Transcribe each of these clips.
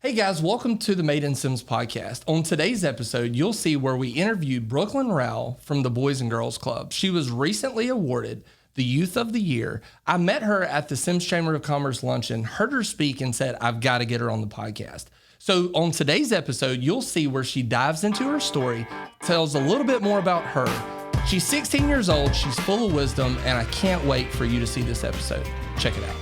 Hey guys, welcome to the Made in Sims podcast. On today's episode, you'll see where we interviewed Brooklyn Rowell from the Boys and Girls Club. She was recently awarded the Youth of the Year. I met her at the Sims Chamber of Commerce luncheon, heard her speak, and said, I've got to get her on the podcast. So on today's episode, you'll see where she dives into her story, tells a little bit more about her. She's 16 years old, she's full of wisdom, and I can't wait for you to see this episode. Check it out.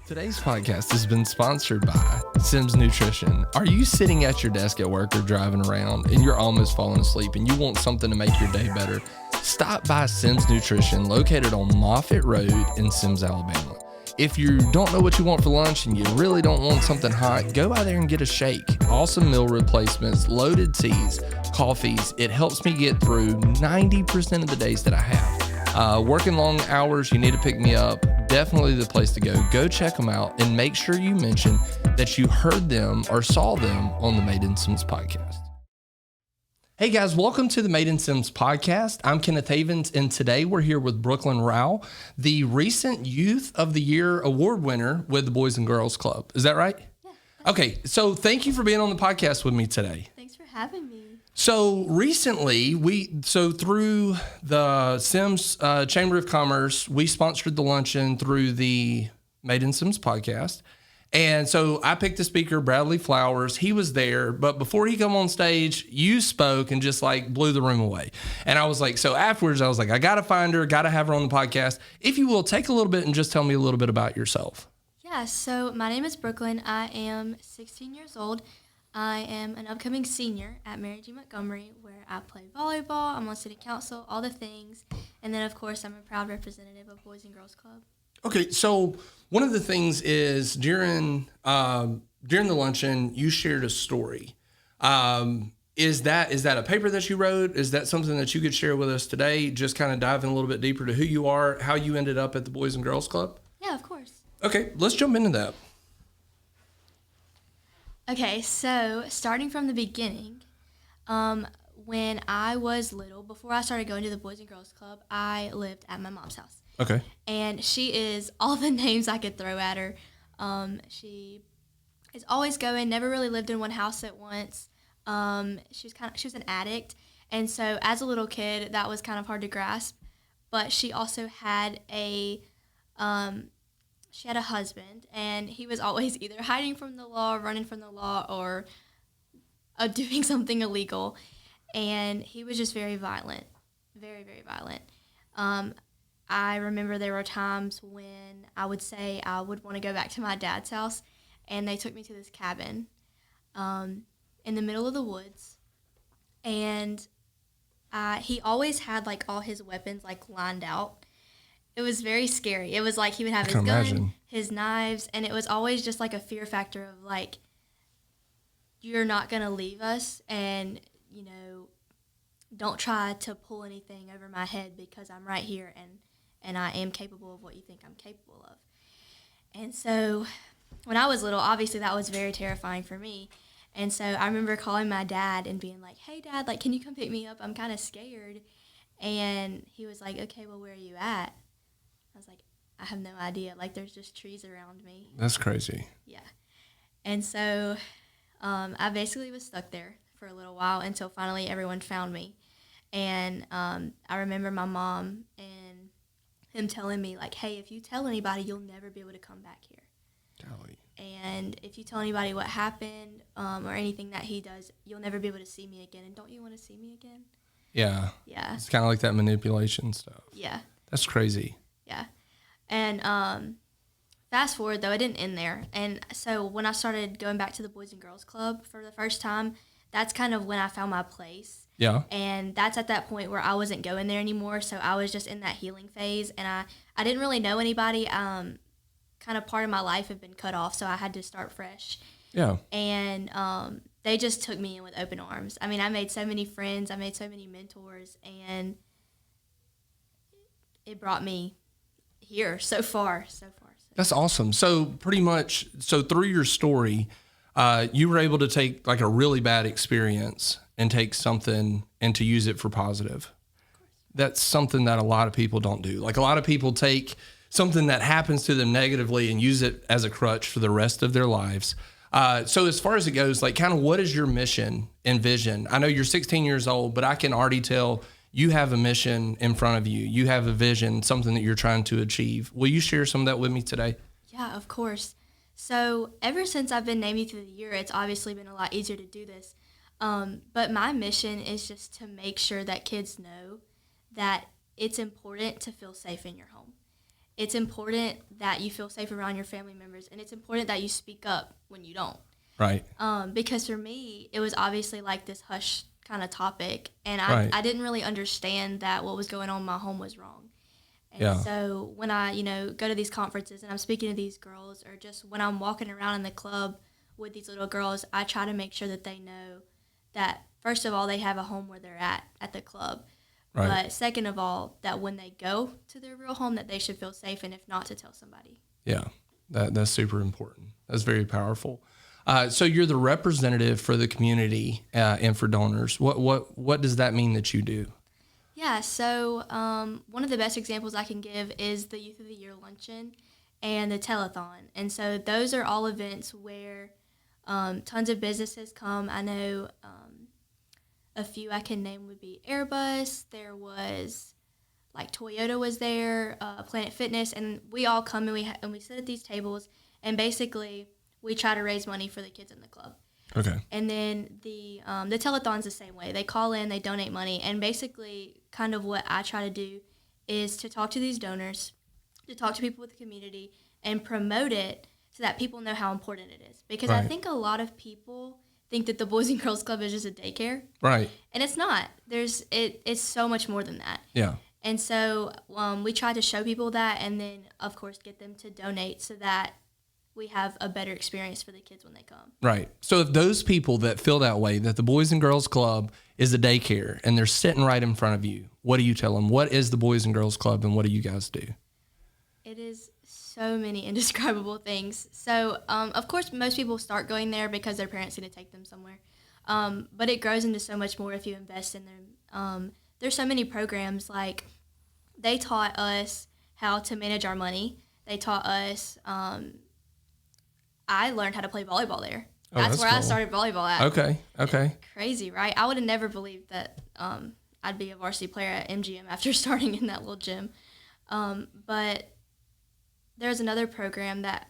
Today's podcast has been sponsored by Sims Nutrition. Are you sitting at your desk at work or driving around and you're almost falling asleep and you want something to make your day better? Stop by Sims Nutrition, located on Moffett Road in Sims, Alabama. If you don't know what you want for lunch and you really don't want something hot, go by there and get a shake. Awesome meal replacements, loaded teas, coffees. It helps me get through 90% of the days that I have. Working long hours, you need to pick me up. Definitely the place to go. Go check them out and make sure you mention that you heard them or saw them on the Made in Sims podcast. Hey guys, welcome to the Made in Sims podcast. I'm Kenneth Havens, and today we're here with Brooklyn Rowell, the recent Youth of the Year award winner with the Boys and Girls Club. Is that right? Yeah. Okay, so thank you for being on the podcast with me today. Thanks for having me. So recently, through the Sims Chamber of Commerce, we sponsored the luncheon through the Made in Sims podcast. And so I picked the speaker, Bradley Flowers. He was there, but before he come on stage, you spoke and just like blew the room away. And I was like, so afterwards, I was like, I got to find her, got to have her on the podcast. If you will, take a little bit and just tell me a little bit about yourself. Yeah, so my name is Brooklyn. I am 16 years old. I am an upcoming senior at Mary G. Montgomery, where I play volleyball, I'm on city council, all the things. And then, of course, I'm a proud representative of Boys and Girls Club. Okay, so one of the things is during the luncheon, you shared a story. Is that a paper that you wrote? Is that something that you could share with us today? Just kind of diving a little bit deeper to who you are, how you ended up at the Boys and Girls Club? Yeah, of course. Okay, let's jump into that. Okay, so starting from the beginning, when I was little, before I started going to the Boys and Girls Club, I lived at my mom's house. Okay. And she is all the names I could throw at her. She is always going, never really lived in one house at once. She was an addict. And so as a little kid, that was kind of hard to grasp. But she also had a husband, and he was always either hiding from the law, running from the law, or doing something illegal. And he was just very violent, very, very violent. I remember there were times when I would say I would want to go back to my dad's house, and they took me to this cabin in the middle of the woods. And he always had, like, all his weapons, like, lined out. It was very scary. It was like he would have his gun, his knives, and it was always just like a fear factor of like, you're not going to leave us, and, you know, don't try to pull anything over my head because I'm right here and I am capable of what you think I'm capable of. And so when I was little, obviously that was very terrifying for me. And so I remember calling my dad and being like, hey, Dad, like, can you come pick me up? I'm kind of scared. And he was like, okay, well, where are you at? I was like, I have no idea. Like, there's just trees around me. That's crazy. Yeah. And so I basically was stuck there for a little while until finally everyone found me. And I remember my mom and him telling me, like, hey, if you tell anybody, you'll never be able to come back here. Golly. And if you tell anybody what happened or anything that he does, you'll never be able to see me again. And don't you want to see me again? Yeah. Yeah. It's kind of like that manipulation stuff. Yeah. That's crazy. Yeah. And fast forward, though, it didn't end there. And so when I started going back to the Boys and Girls Club for the first time, that's kind of when I found my place. Yeah. And that's at that point where I wasn't going there anymore, so I was just in that healing phase. And I didn't really know anybody. Kind of part of my life had been cut off, so I had to start fresh. Yeah. And they just took me in with open arms. I mean, I made so many friends. I made so many mentors. And it brought me here so far. That's awesome. So pretty much, through your story, You were able to take like a really bad experience and take something and to use it for positive. That's something that a lot of people don't do. Like a lot of people take something that happens to them negatively and use it as a crutch for the rest of their lives. So as far as it goes, like kind of what is your mission and vision? I know you're 16 years old, but I can already tell you have a mission in front of you. You have a vision, something that you're trying to achieve. Will you share some of that with me today? Yeah, of course. So ever since I've been named Youth of the Year, it's obviously been a lot easier to do this. But my mission is just to make sure that kids know that it's important to feel safe in your home. It's important that you feel safe around your family members, and it's important that you speak up when you don't. Right. Because for me, it was obviously like this hush kind of topic, and Right. I didn't really understand that what was going on in my home was wrong. And so when I, go to these conferences and I'm speaking to these girls, or just when I'm walking around in the club with these little girls, I try to make sure that they know that, first of all, they have a home where they're at the club. Right. But second of all, that when they go to their real home, that they should feel safe, and if not, to tell somebody. Yeah, that's super important. That's very powerful. So you're the representative for the community and for donors. What does that mean that you do? Yeah, so one of the best examples I can give is the Youth of the Year Luncheon and the Telethon. And so those are all events where tons of businesses come. I know a few I can name would be Airbus. There was, like, Toyota was there, Planet Fitness, and we all come and we sit at these tables, and basically we try to raise money for the kids in the club. Okay. And then the telethon's the same way. They call in, they donate money, and basically kind of what I try to do is to talk to these donors, to talk to people with the community, and promote it so that people know how important it is. Because I think a lot of people think that the Boys and Girls Club is just a daycare. Right. And it's not. It's so much more than that. Yeah. And so we try to show people that, and then, of course, get them to donate so that we have a better experience for the kids when they come. Right. So if those people that feel that way, that the Boys and Girls Club is a daycare and they're sitting right in front of you, what do you tell them? What is the Boys and Girls Club, and what do you guys do? It is so many indescribable things. So, of course, most people start going there because their parents need to take them somewhere. But it grows into so much more if you invest in them. There's so many programs. Like, they taught us how to manage our money. They taught us, I learned how to play volleyball there. That's where cool. I started volleyball at. Okay. Crazy, right? I would have never believed that I'd be a varsity player at MGM after starting in that little gym. But there's another program that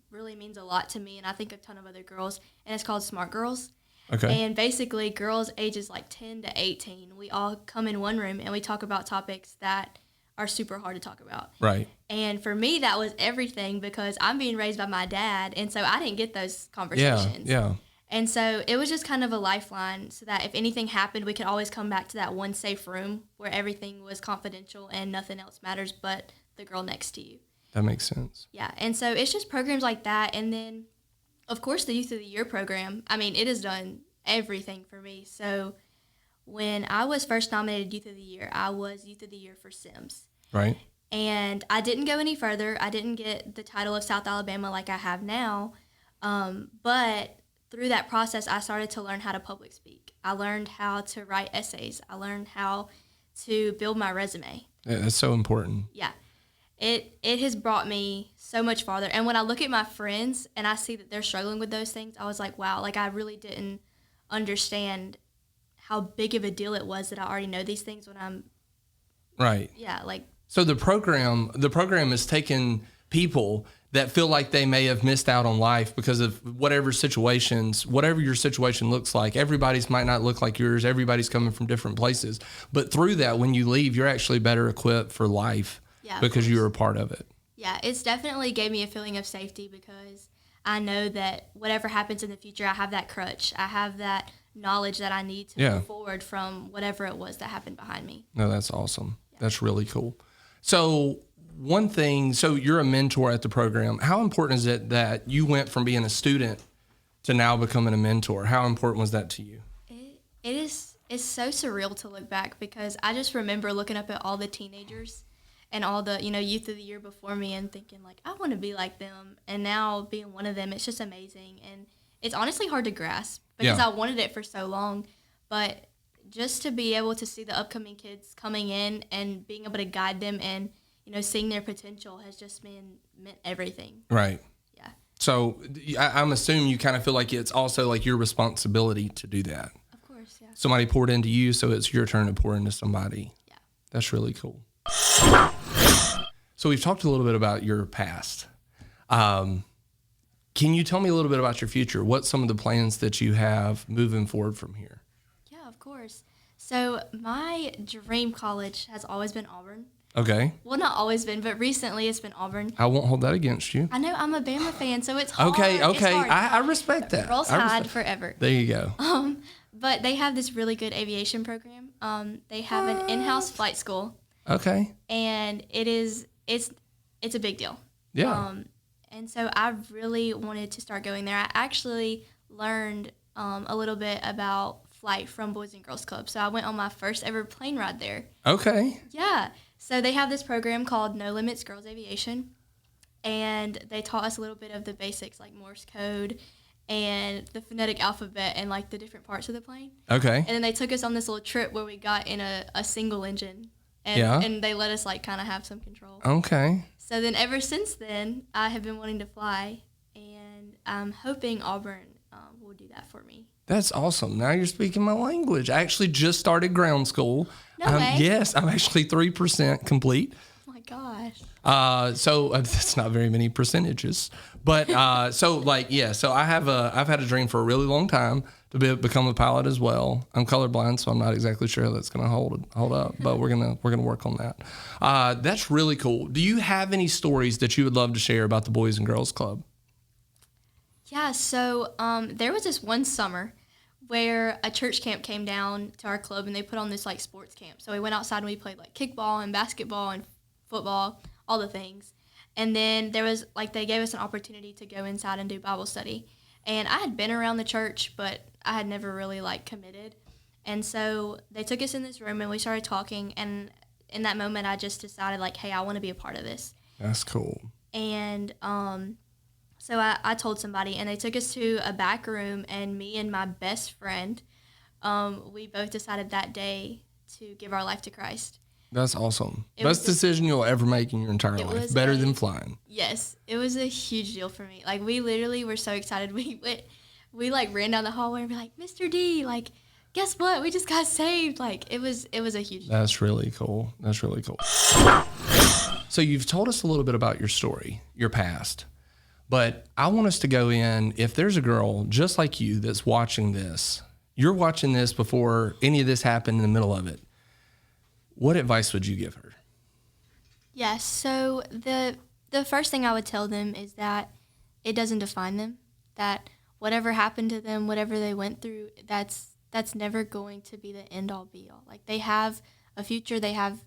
really means a lot to me, and I think a ton of other girls, and it's called Smart Girls. Okay. And basically, girls ages like 10 to 18, we all come in one room and we talk about topics that are super hard to talk about. Right. And for me, that was everything, because I'm being raised by my dad, and so I didn't get those conversations. Yeah. And so it was just kind of a lifeline, so that if anything happened, we could always come back to that one safe room where everything was confidential and nothing else matters but the girl next to you. That makes sense. Yeah, and so it's just programs like that. And then, of course, the Youth of the Year program. I mean, it has done everything for me. So when I was first nominated Youth of the Year, I was Youth of the Year for Sims. Right. And I didn't go any further. I didn't get the title of South Alabama like I have now. But through that process, I started to learn how to public speak. I learned how to write essays. I learned how to build my resume. Yeah, that's so important. Yeah. It has brought me so much farther. And when I look at my friends and I see that they're struggling with those things, I was like, wow, like I really didn't understand how big of a deal it was that I already know these things when I'm Right. Yeah, like. So the program is taking people that feel like they may have missed out on life because of whatever your situation looks like. Everybody's might not look like yours. Everybody's coming from different places. But through that, when you leave, you're actually better equipped for life because you were a part of it. Yeah, it's definitely gave me a feeling of safety, because I know that whatever happens in the future, I have that crutch. I have that knowledge that I need to move forward from whatever it was that happened behind me. No, that's awesome. Yeah. That's really cool. So you're a mentor at the program. How important is it that you went from being a student to now becoming a mentor? How important was that to you? It's so surreal to look back, because I just remember looking up at all the teenagers and all the, Youth of the Year before me and thinking, like, I want to be like them. And now being one of them, it's just amazing. And it's honestly hard to grasp because Yeah. I wanted it for so long. But just to be able to see the upcoming kids coming in and being able to guide them and, seeing their potential has just meant everything. Right. Yeah. So I'm assuming you kind of feel like it's also like your responsibility to do that. Of course, yeah. Somebody poured into you, so it's your turn to pour into somebody. Yeah. That's really cool. So we've talked a little bit about your past. Can you tell me a little bit about your future? What's some of the plans that you have moving forward from here? Yeah, of course. So my dream college has always been Auburn. Okay. Well, not always been, but recently it's been Auburn. I won't hold that against you. I know I'm a Bama fan, so it's hard. Okay. It's hard. I respect that. Roll Tide forever. There you go. But they have this really good aviation program. They have an in-house flight school, Okay. and it's a big deal. Yeah. And so I really wanted to start going there. I actually learned a little bit about flight from Boys and Girls Club. So I went on my first ever plane ride there. Okay. Yeah. So they have this program called No Limits Girls Aviation, and they taught us a little bit of the basics like Morse code and the phonetic alphabet and like the different parts of the plane. Okay. And then they took us on this little trip where we got in a single engine, and, Yeah. and they let us like kind of have some control. Okay. So then ever since then, I have been wanting to fly, and I'm hoping Auburn will do that for me. That's awesome. Now you're speaking my language. I actually just started ground school. No way. Yes, I'm actually 3% complete. Oh my gosh. So that's not very many percentages, but so I've had a dream for a really long time to become a pilot as well. I'm colorblind, so I'm not exactly sure how that's going to hold up, but we're gonna work on that. That's really cool. Do you have any stories that you would love to share about the Boys and Girls Club? Yeah. So there was this one summer where a church camp came down to our club, and they put on this like sports camp. So we went outside and we played like kickball and basketball and football, all the things. And then there was like they gave us an opportunity to go inside and do Bible study. And I had been around the church, but I had never really like committed. And so they took us in this room and we started talking. And in that moment, I just decided like, hey, I want to be a part of this. That's cool. And so I told somebody, and they took us to a back room, and me and my best friend, we both decided that day to give our life to Christ. That's awesome. It was Best decision you'll ever make in your entire life. Better than flying. Yes, it was a huge deal for me. Like, we literally were so excited. We like ran down the hallway and were like, Mr. D, like, guess what? We just got saved. Like, it was a huge deal. That's really cool. That's really cool. So you've told us a little bit about your story, your past, but I want us to go in, if there's a girl just like you that's watching this, you're watching this before any of this happened in the middle of it, what advice would you give her? Yes, so the first thing I would tell them is that it doesn't define them, that whatever happened to them, whatever they went through, that's never going to be the end all be all. Like, they have a future, they have,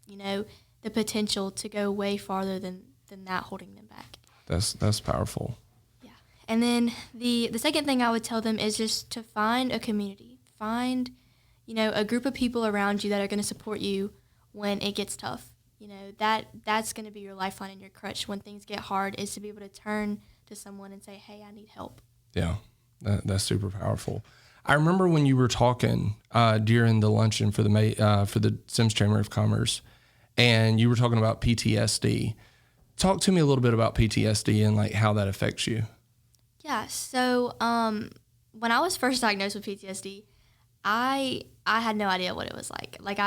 the potential to go way farther than that holding them back. That's powerful. Yeah. And then the second thing I would tell them is just to find a community. Find, a group of people around you that are going to support you when it gets tough. That's going to be your lifeline and your crutch when things get hard, is to be able to turn to someone and say, hey, I need help. Yeah, that's super powerful. I remember when you were talking during the luncheon for the Sims Chamber of Commerce, and you were talking about PTSD. Talk to me a little bit about PTSD and like how that affects you. Yeah, so when I was first diagnosed with PTSD, I had no idea what it was like. Like,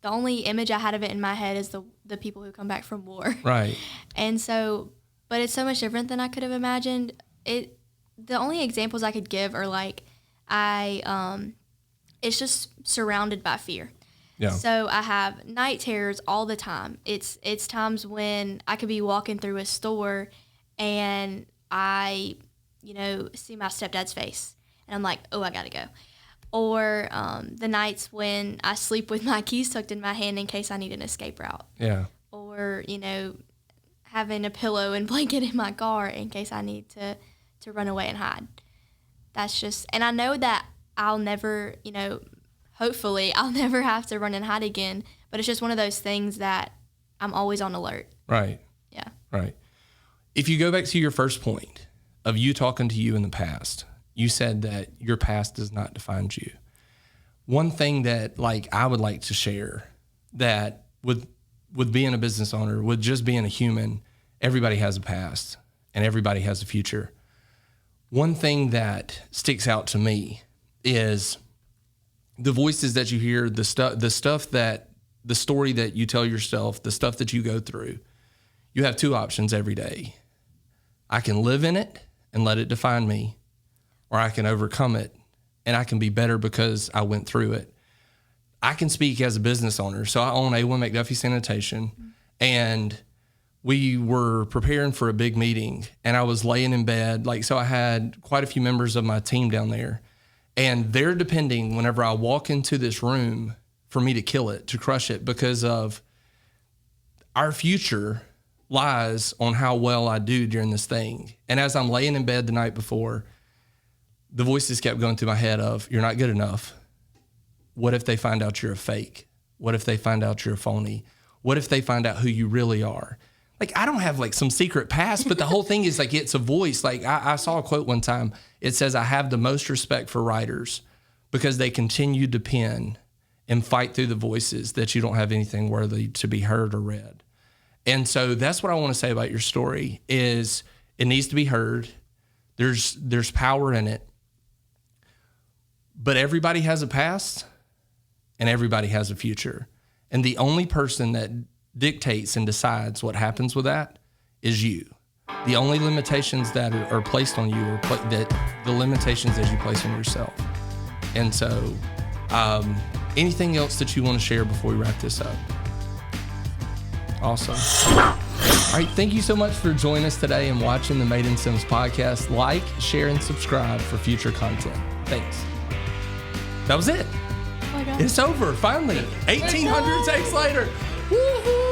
the only image I had of it in my head is the people who come back from war. Right. And so, but it's so much different than I could have imagined. The only examples I could give are like, it's just surrounded by fear. Yeah. So I have night terrors all the time. It's times when I could be walking through a store and I, see my stepdad's face and I'm like, oh, I gotta go. Or the nights when I sleep with my keys tucked in my hand in case I need an escape route. Yeah. Or, having a pillow and blanket in my car in case I need to run away and hide. That's just, and I know that I'll never, hopefully I'll never have to run and hide again, but it's just one of those things that I'm always on alert. Right. Yeah. Right. If you go back to your first point, of you talking to you in the past. You said that your past does not define you. One thing that I would like to share that with being a business owner, with just being a human, everybody has a past and everybody has a future. One thing that sticks out to me is the voices that you hear, the story that you tell yourself, the stuff that you go through. You have two options every day. I can live in it and let it define me, or I can overcome it and I can be better because I went through it. I can speak as a business owner. So I own A1 McDuffie Sanitation, and we were preparing for a big meeting, and I was laying in bed. So I had quite a few members of my team down there, and they're depending whenever I walk into this room for me to kill it, to crush it, because of our future lies on how well I do during this thing. And as I'm laying in bed the night before, the voices kept going through my head of, you're not good enough. What if they find out you're a fake? What if they find out you're a phony? What if they find out who you really are? I don't have some secret past, but the whole thing is it's a voice. I saw a quote one time. It says, I have the most respect for writers because they continue to pen and fight through the voices that you don't have anything worthy to be heard or read. And so that's what I want to say about your story is it needs to be heard. There's power in it. But everybody has a past and everybody has a future. And the only person that dictates and decides what happens with that is you. The only limitations that are placed on you are the limitations that you place on yourself. And so anything else that you want to share before we wrap this up? Awesome. All right, thank you so much for joining us today and watching the Made in Sims podcast. Like, share, and subscribe for future content. Thanks. That was it. Oh my God. It's over, finally. 1,800 takes later. Woo-hoo.